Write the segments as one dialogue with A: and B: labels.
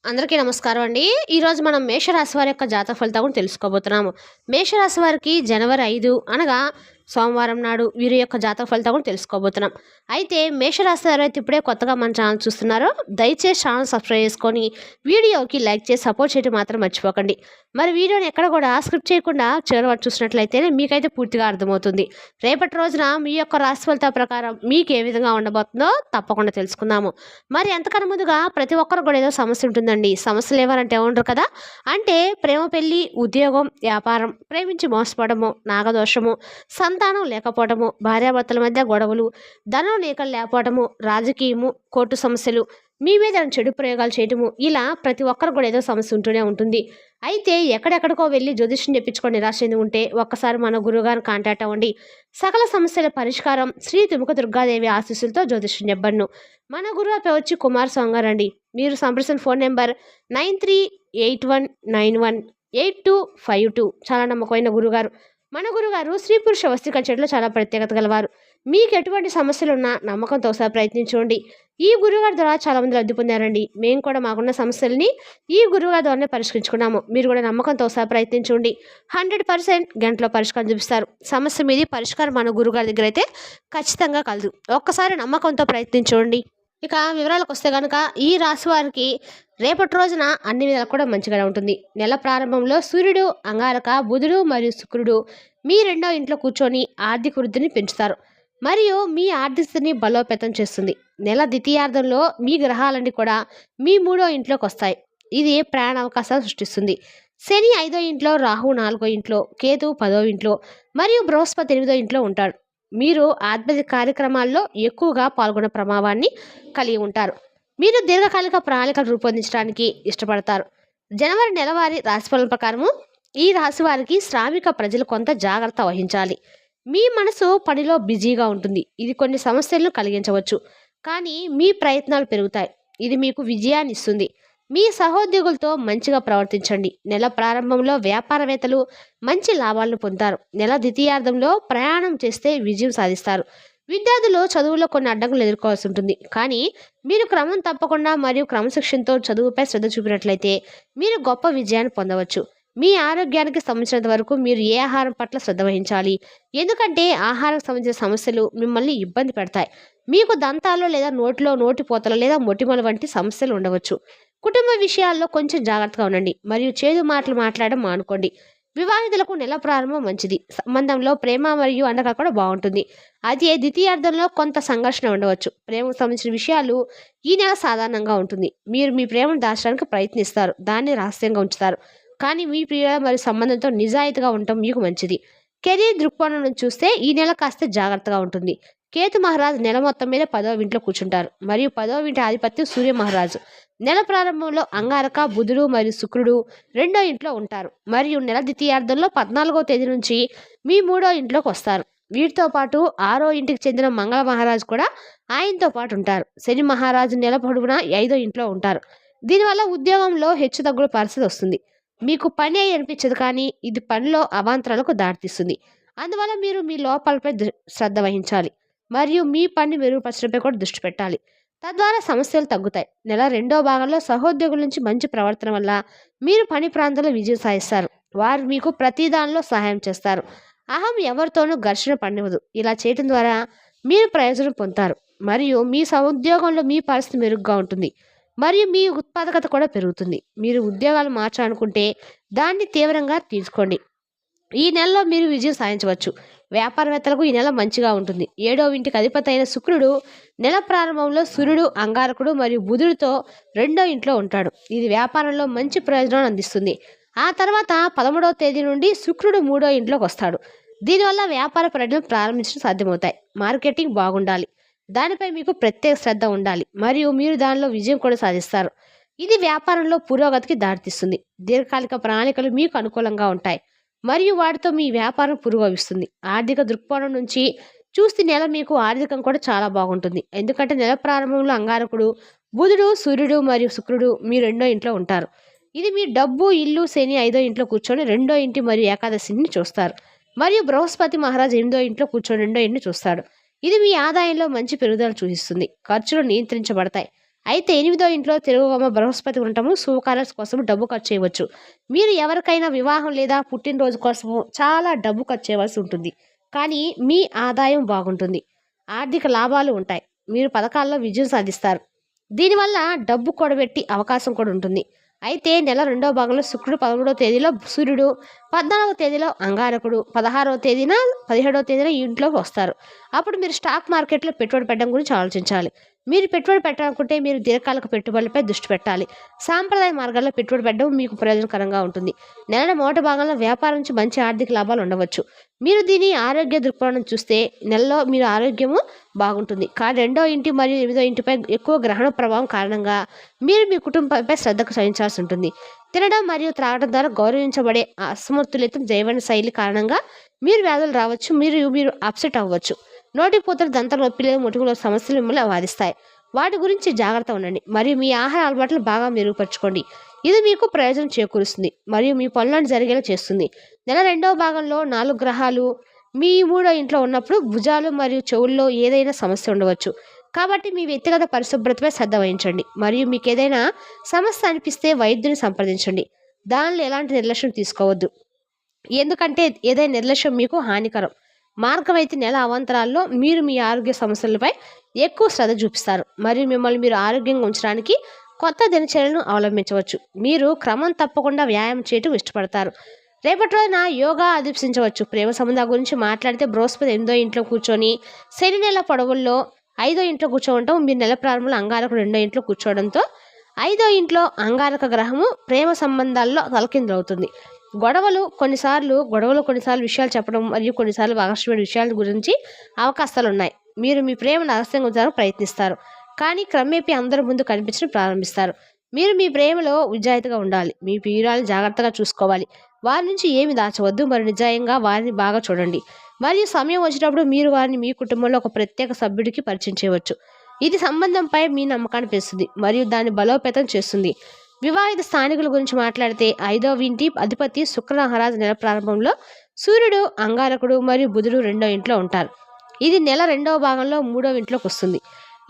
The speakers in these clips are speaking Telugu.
A: అందరికీ నమస్కారం అండి. ఈరోజు మనం మేషరాశి వారి యొక్క జాతక ఫలితాలు కూడా తెలుసుకోబోతున్నాము. మేషరాశి వారికి జనవరి 5 అనగా సోమవారం నాడు వీరి యొక్క జాతక ఫలితాలు కూడా తెలుసుకోబోతున్నాం. అయితే మేషరాశి వారు అయితే ఇప్పుడే కొత్తగా మన ఛానల్ చూస్తున్నారో దయచేసి ఛానల్ సబ్స్క్రైబ్ చేసుకొని వీడియోకి లైక్ చేసి సపోర్ట్ చేయడం మాత్రం మర్చిపోకండి. మరి వీడియోని ఎక్కడ కూడా స్క్రిప్ట్ చేయకుండా చివరి వరకు చూసినట్లయితేనే మీకైతే పూర్తిగా అర్థమవుతుంది. రేపటి రోజున మీ యొక్క రాశి ఫలితాల ప్రకారం మీకు ఏ విధంగా ఉండబోతుందో తప్పకుండా తెలుసుకుందాము. మరి ఎంతకన్నా ముందుగా ప్రతి ఒక్కరు కూడా ఏదో సమస్య ఉంటుందండి. సమస్యలు ఏమనంటే ఉండరు కదా, అంటే ప్రేమ, పెళ్లి, ఉద్యోగం, వ్యాపారం, ప్రేమించి మోసపోవడము, నాగదోషము, సంతానం లేకపోవడము, భార్యాభర్తల మధ్య గొడవలు, ధనం లేఖలు లేకపోవడము, రాజకీయము, కోర్టు సమస్యలు, మీ మీద చెడు ప్రయోగాలు చేయటము, ఇలా ప్రతి ఒక్కరు కూడా ఏదో సమస్య ఉంటూనే ఉంటుంది. అయితే ఎక్కడెక్కడికో వెళ్ళి జ్యోతిష్యం చెప్పించుకొని నిరాశ చెంది ఉంటే ఒక్కసారి మన గురువుగారిని కాంటాక్ట్ అవ్వండి. సకల సమస్యల పరిష్కారం శ్రీ తుముక దుర్గాదేవి ఆశీస్సులతో జ్యోతిష్యం చెప్పను. మన గురువు వచ్చి కుమార్ స్వామి గారు అండి. మీరు సంప్రదించిన ఫోన్ నెంబర్ 9381918252. చాలా నమ్మకమైన గురుగారు. మన గురుగారు స్త్రీ పురుష వస్తిక చెట్లో చాలా ప్రత్యేకత గలవారు. మీకు ఎటువంటి సమస్యలున్నా నమ్మకంతో ఒకసారి ప్రయత్నించండి. ఈ గురుగారి ద్వారా చాలా మంది లబ్ధి పొందారండి. మేము కూడా మాకున్న సమస్యల్ని ఈ గురుగారి ద్వారానే పరిష్కరించుకున్నాము. మీరు కూడా నమ్మకంతో ఒకసారి ప్రయత్నించండి. 100% గంటలో పరిష్కారం చూపిస్తారు. సమస్య మీది పరిష్కారం మన గురుగారి దగ్గర అయితే ఖచ్చితంగా కలదు. ఒక్కసారి నమ్మకంతో ప్రయత్నించండి. ఇక వివరాలకు వస్తే కనుక ఈ రాశి వారికి రేపటి రోజున అన్ని విధాలు కూడా మంచిగానే ఉంటుంది. నెల ప్రారంభంలో సూర్యుడు, అంగారక, బుధుడు మరియు శుక్రుడు మీ రెండో ఇంట్లో కూర్చొని ఆర్థిక వృద్ధిని పెంచుతారు మరియు మీ ఆర్థిక స్థితిని బలోపేతం చేస్తుంది. నెల ద్వితీయార్థంలో మీ గ్రహాలన్నీ కూడా మీ మూడో ఇంట్లోకి వస్తాయి. ఇది ప్రయాణ అవకాశాలు సృష్టిస్తుంది. శని 5వ ఇంట్లో, రాహు 4వ ఇంట్లో, కేతు 10వ ఇంట్లో మరియు బృహస్పతి 8వ ఇంట్లో ఉంటాడు. మీరు ఆధ్యాత్మిక కార్యక్రమాల్లో ఎక్కువగా పాల్గొనే ప్రభావాన్ని కలిగి ఉంటారు. మీరు దీర్ఘకాలిక ప్రణాళికలు రూపొందించడానికి ఇష్టపడతారు. జనవరి నెలవారీ రాశిఫలం ప్రకారము ఈ రాశి వారికి శ్రామిక ప్రజలు కొంత జాగ్రత్త వహించాలి. మీ మనసు పనిలో బిజీగా ఉంటుంది. ఇది కొన్ని సమస్యలను కలిగించవచ్చు, కానీ మీ ప్రయత్నాలు పెరుగుతాయి. ఇది మీకు విజయాన్ని ఇస్తుంది. మీ సహోద్యోగులతో మంచిగా ప్రవర్తించండి. నెల ప్రారంభంలో వ్యాపారవేత్తలు మంచి లాభాలను పొందుతారు. నెల ద్వితీయార్థంలో ప్రయాణం చేస్తే విజయం సాధిస్తారు. విద్యార్థులు చదువులో కొన్ని అడ్డంకులు ఎదుర్కోవాల్సి ఉంటుంది, కానీ మీరు క్రమం తప్పకుండా మరియు క్రమశిక్షణతో చదువుపై శ్రద్ధ చూపినట్లయితే మీరు గొప్ప విజయాన్ని పొందవచ్చు. మీ ఆరోగ్యానికి సంబంధించినంత వరకు మీరు ఏ ఆహారం పట్ల శ్రద్ధ వహించాలి, ఎందుకంటే ఆహారం సంబంధించిన సమస్యలు మిమ్మల్ని ఇబ్బంది పెడతాయి. మీకు దంతాలు లేదా నోటిపోతలు లేదా మొటిమల వంటి సమస్యలు ఉండవచ్చు. కుటుంబ విషయాల్లో కొంచెం జాగ్రత్తగా ఉండండి మరియు చేదు మాటలు మాట్లాడడం మానుకోండి. వివాహితులకు నెల ప్రారంభం మంచిది. సంబంధంలో ప్రేమ మరియు అండగా కూడా బాగుంటుంది. అదే ద్వితీయార్థంలో కొంత సంఘర్షణ ఉండవచ్చు. ప్రేమకు సంబంధించిన విషయాలు ఈ నెల సాధారణంగా ఉంటుంది. మీరు మీ ప్రేమను దాచడానికి ప్రయత్నిస్తారు, దాన్ని రహస్యంగా ఉంచుతారు, కానీ మీ ప్రియ మరియు సంబంధంతో నిజాయితీగా ఉండటం మీకు మంచిది. కెరీర్ దృక్కోణం నుంచి చూస్తే ఈ నెల కాస్త జాగ్రత్తగా ఉంటుంది. కేతు మహారాజు నెల మొత్తం మీద 10వ ఇంట్లో కూర్చుంటారు మరియు 10వ ఇంటి ఆధిపత్యం సూర్య మహారాజు. నెల ప్రారంభంలో అంగారక, బుధుడు మరియు శుక్రుడు రెండో ఇంట్లో ఉంటారు మరియు నెల ద్వితీయార్థంలో 14వ తేదీ నుంచి మీ మూడో ఇంట్లోకి వస్తారు. వీటితో పాటు 6వ ఇంటికి చెందిన మంగళ మహారాజు కూడా ఆయనతో పాటు ఉంటారు. శని మహారాజు నెల పొడవునా 5వ ఇంట్లో ఉంటారు. దీనివల్ల ఉద్యోగంలో హెచ్చు తగ్గుల పరిస్థితి వస్తుంది. మీకు పని అయి అనిపించదు, కానీ ఇది పనిలో అవాంతరాలకు దారితీస్తుంది. అందువల్ల మీరు మీ లోపాలపై శ్రద్ధ వహించాలి మరియు మీ పని మెరుగుపరచడంపై కూడా దృష్టి పెట్టాలి. తద్వారా సమస్యలు తగ్గుతాయి. నెల రెండో భాగంలో సహోద్యోగుల నుంచి మంచి ప్రవర్తన వల్ల మీరు పని ప్రాంతంలో విజయం సాధిస్తారు. వారు మీకు ప్రతి దానిలో సహాయం చేస్తారు. అహం ఎవరితోనూ ఘర్షణ పడినవదు. ఇలా చేయడం ద్వారా మీరు ప్రయోజనం పొందుతారు మరియు మీ సహోద్యోగంలో మీ పరిస్థితి మెరుగ్గా ఉంటుంది మరియు మీ ఉత్పాదకత కూడా పెరుగుతుంది. మీరు ఉద్యోగాలు మార్చాలనుకుంటే దాన్ని తీవ్రంగా తీసుకోండి. ఈ నెలలో మీరు విజయం సాధించవచ్చు. వ్యాపారవేత్తలకు ఈ నెల మంచిగా ఉంటుంది. 7వ ఇంటికి అధిపతి అయిన శుక్రుడు నెల ప్రారంభంలో సూర్యుడు, అంగారకుడు మరియు బుధుడితో రెండో ఇంట్లో ఉంటాడు. ఇది వ్యాపారంలో మంచి ప్రయోజనాన్ని అందిస్తుంది. ఆ తర్వాత 13వ తేదీ నుండి శుక్రుడు 3వ ఇంట్లోకి వస్తాడు. దీనివల్ల వ్యాపార ప్రకటనలు ప్రారంభించడం సాధ్యమవుతాయి. మార్కెటింగ్ బాగుండాలి, దానిపై మీకు ప్రత్యేక శ్రద్ధ ఉండాలి మరియు మీరు దానిలో విజయం కూడా సాధిస్తారు. ఇది వ్యాపారంలో పురోగతికి దారితీస్తుంది. దీర్ఘకాలిక ప్రణాళికలు మీకు అనుకూలంగా ఉంటాయి మరియు వాటితో మీ వ్యాపారం పురోగమిస్తుంది. ఆర్థిక దృక్కోణం నుంచి చూస్తే నెల మీకు ఆర్థికం కూడా చాలా బాగుంటుంది, ఎందుకంటే నెల ప్రారంభంలో అంగారకుడు, బుధుడు, సూర్యుడు మరియు శుక్రుడు మీ రెండో ఇంట్లో ఉంటారు. ఇది మీ డబ్బు, ఇల్లు. శని 5వ ఇంట్లో కూర్చొని రెండో ఇంటి మరియు ఏకాదశిని చూస్తారు మరియు బృహస్పతి మహారాజు 8వ ఇంట్లో కూర్చొని రెండో ఇంటిని చూస్తాడు. ఇది మీ ఆదాయంలో మంచి పెరుగుదల సూచిస్తుంది. ఖర్చులు నియంత్రించబడతాయి. అయితే 8వ ఇంట్లో తిరుగుగమ బృహస్పతి ఉండటము శుభకార్యాల కోసం డబ్బు ఖర్చు చేయవచ్చు. మీరు ఎవరికైనా వివాహం లేదా పుట్టినరోజు కోసము చాలా డబ్బు ఖర్చు చేయవలసి ఉంటుంది. కానీ మీ ఆదాయం బాగుంటుంది. ఆర్థిక లాభాలు ఉంటాయి. మీరు పథకాల్లో విజయం సాధిస్తారు. దీనివల్ల డబ్బు కూడబెట్టి అవకాశం కూడా ఉంటుంది. అయితే నెల 2వ భాగంలో శుక్రుడు 13వ తేదీలో సూర్యుడు, 14వ తేదీలో అంగారకుడు, 16వ తేదీన 17వ తేదీన ఈ ఇంట్లోకి వస్తారు. అప్పుడు మీరు స్టాక్ మార్కెట్లో పెట్టుబడి పెట్టడం గురించి ఆలోచించాలి. మీరు పెట్టుబడి పెట్టాలనుకుంటే మీరు దీర్ఘకాలిక పెట్టుబడులపై దృష్టి పెట్టాలి. సాంప్రదాయ మార్గాల్లో పెట్టుబడి పెట్టడం మీకు ప్రయోజనకరంగా ఉంటుంది. నెల మొదటి భాగంలో వ్యాపారం నుంచి మంచి ఆర్థిక లాభాలు ఉండవచ్చు. మీరు దీని ఆరోగ్య దృక్పథం చూస్తే నెలలో మీరు ఆరోగ్యము బాగుంటుంది. కానీ 2వ ఇంటి మరియు 8వ ఇంటిపై ఎక్కువ గ్రహణ ప్రభావం కారణంగా మీరు మీ కుటుంబంపై శ్రద్ధకు వహించాల్సి ఉంటుంది. తినడం మరియు త్రాగడం ద్వారా గౌరవించబడే అసమతుల్యత జీవన శైలి కారణంగా మీరు వ్యాధులు రావచ్చు. మీరు అప్సెట్ అవ్వచ్చు. నోటిపూతలు, దంతాల నొప్పి లేదా ముట్టుకుల సమస్యలు మిమ్మల్ని బాధిస్తాయి. వాటి గురించి జాగ్రత్త ఉండండి మరియు మీ ఆహార అలవాట్లు బాగా మెరుగుపరచుకోండి. ఇది మీకు ప్రయోజనం చేకూరుస్తుంది మరియు మీ పనులను జరిగేలా చేస్తుంది. నెల 2వ భాగంలో 4 గ్రహాలు మీ 3వ ఇంట్లో ఉన్నప్పుడు భుజాలు మరియు చెవుల్లో ఏదైనా సమస్య ఉండవచ్చు. కాబట్టి మీ వ్యక్తిగత పరిశుభ్రతపై శ్రద్ధ వహించండి మరియు మీకు ఏదైనా సమస్య అనిపిస్తే వైద్యుని సంప్రదించండి. దానిలో ఎలాంటి నిర్లక్ష్యం తీసుకోవద్దు, ఎందుకంటే ఏదైనా నిర్లక్ష్యం మీకు హానికరం. మార్గం అయితే నెల అవాంతరాల్లో మీరు మీ ఆరోగ్య సమస్యలపై ఎక్కువ శ్రద్ధ చూపిస్తారు మరియు మిమ్మల్ని మీరు ఆరోగ్యంగా ఉంచడానికి కొత్త దినచర్యలను అవలంబించవచ్చు. మీరు క్రమం తప్పకుండా వ్యాయామం చేయటం ఇష్టపడతారు. రేపటి రోజున యోగా అభ్యసించవచ్చు. ప్రేమ సంబంధాల గురించి మాట్లాడితే బృహస్పతి 8వ ఇంట్లో కూర్చొని శని నెల పొడవుల్లో 5వ ఇంట్లో కూర్చోవడం, మీరు నెల ప్రారంభంలో అంగారకుడు 2వ ఇంట్లో కూర్చోవడంతో 5వ ఇంట్లో అంగారక గ్రహము ప్రేమ సంబంధాల్లో తలకిందులవుతుంది. గొడవలు కొన్నిసార్లు విషయాలు చెప్పడం మరియు కొన్నిసార్లు ఆకర్షమైన విషయాల గురించి అవకాశాలు ఉన్నాయి. మీరు మీ ప్రేమను రహస్యంగా ఉంచడానికి ప్రయత్నిస్తారు, కానీ క్రమేపీ అందరి ముందు కనిపించడం ప్రారంభిస్తారు. మీరు మీ ప్రేమలో విజాయితీగా ఉండాలి. మీ ప్రియురాలను జాగ్రత్తగా చూసుకోవాలి. వారి నుంచి ఏమి దాచవద్దు మరియు నిజాయంగా వారిని బాగా చూడండి. మరియు సమయం వచ్చినప్పుడు మీరు వారిని మీ కుటుంబంలో ఒక ప్రత్యేక సభ్యుడికి పరిచయం చేయవచ్చు. ఇది సంబంధంపై మీ నమ్మకాన్ని పెంచుతుంది మరియు దాన్ని బలోపేతం చేస్తుంది. వివాహిత స్థానికుల గురించి మాట్లాడితే 5వ ఇంటి అధిపతి శుక్ర మహారాజు నెల ప్రారంభంలో సూర్యుడు, అంగారకుడు మరియు బుధుడు 2వ ఇంట్లో ఉంటారు. ఇది నెల 2వ భాగంలో 3వ ఇంట్లోకి వస్తుంది.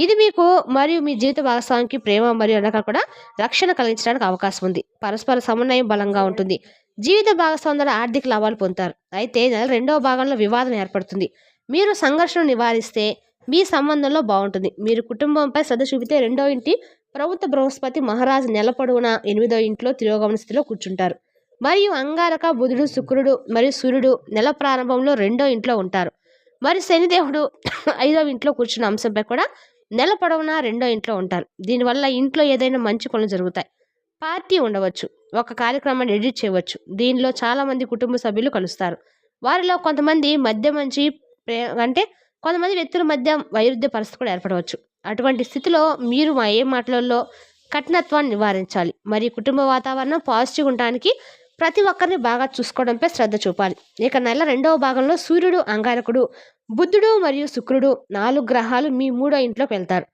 A: ఇది మీకు మరియు మీ జీవిత భాగస్వామికి ప్రేమ మరియు అనగా కూడా రక్షణ కలిగించడానికి అవకాశం ఉంది. పరస్పర సమన్వయం బలంగా ఉంటుంది. జీవిత భాగస్వామి ద్వారా ఆర్థిక లాభాలు పొందుతారు. అయితే నెల 2వ భాగంలో వివాదం ఏర్పడుతుంది. మీరు సంఘర్షణను నివారిస్తే మీ సంబంధంలో బాగుంటుంది. మీరు కుటుంబంపై శ్రద్ధ చూపితే 2వ ఇంటి ప్రభుత్వ బృహస్పతి మహారాజు నెల పొడవునా 8వ ఇంట్లో తిరోగమన స్థితిలో కూర్చుంటారు మరియు అంగారక, బుధుడు, శుక్రుడు మరియు సూర్యుడు నెల ప్రారంభంలో 2వ ఇంట్లో ఉంటారు. మరి శనిదేవుడు 5వ ఇంట్లో కూర్చున్న అంశంపై కూడా నెల పొడవునా 2వ ఇంట్లో ఉంటారు. దీనివల్ల ఇంట్లో ఏదైనా మంచి పనులు జరుగుతాయి. పార్టీ ఉండవచ్చు, ఒక కార్యక్రమాన్ని ఎడిట్ చేయవచ్చు. దీనిలో చాలామంది కుటుంబ సభ్యులు కలుస్తారు. వారిలో కొంతమంది కొంతమంది వ్యక్తుల మధ్య వైరుధ్య పరిస్థితి కూడా ఏర్పడవచ్చు. అటువంటి స్థితిలో మీరు ఏ మాటలలో కఠినత్వాన్ని నివారించాలి మరియు కుటుంబ వాతావరణం పాజిటివ్ ఉండడానికి ప్రతి ఒక్కరిని బాగా చూసుకోవడంపై శ్రద్ధ చూపాలి. ఇక నెల 2వ భాగంలో సూర్యుడు, అంగారకుడు, బుధుడు మరియు శుక్రుడు 4 గ్రహాలు మీ 3వ ఇంట్లోకి వెళ్తారు.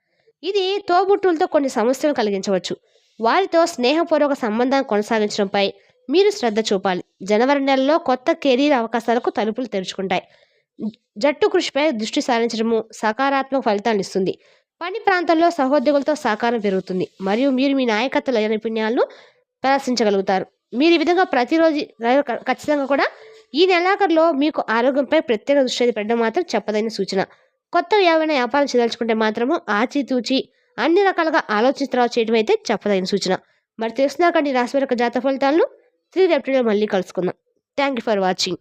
A: ఇది తోబుట్టులతో కొన్ని సమస్యలు కలిగించవచ్చు. వారితో స్నేహపూర్వక సంబంధాన్ని కొనసాగించడంపై మీరు శ్రద్ధ చూపాలి. జనవరి నెలలో కొత్త కెరీర్ అవకాశాలకు తలుపులు తెరుచుకుంటాయి. జట్టు కృషిపై దృష్టి సారించడము సకారాత్మక ఫలితాలను ఇస్తుంది. పని ప్రాంతంలో సహోద్యోగులతో సహకారం పెరుగుతుంది మరియు మీరు మీ నాయకత్వ నైపుణ్యాలను ప్రదర్శించగలుగుతారు. మీరు ఈ విధంగా ప్రతిరోజు ఖచ్చితంగా కూడా ఈ నెలాఖరులో మీకు ఆరోగ్యంపై ప్రత్యేక దృష్టి పెట్టడం మాత్రం చెప్పదైన సూచన. కొత్త ఏమైనా వ్యాపారం చేయదలుచుకుంటే మాత్రము ఆచితూచి అన్ని రకాలుగా ఆలోచించి చేయడం అయితే చెప్పదైన సూచన. మరి తెలుసుకున్నాకండి రాశి వారి జాతక ఫలితాలను 3 ఏప్రిల్లో మళ్ళీ కలుసుకుందాం. Thank you for watching.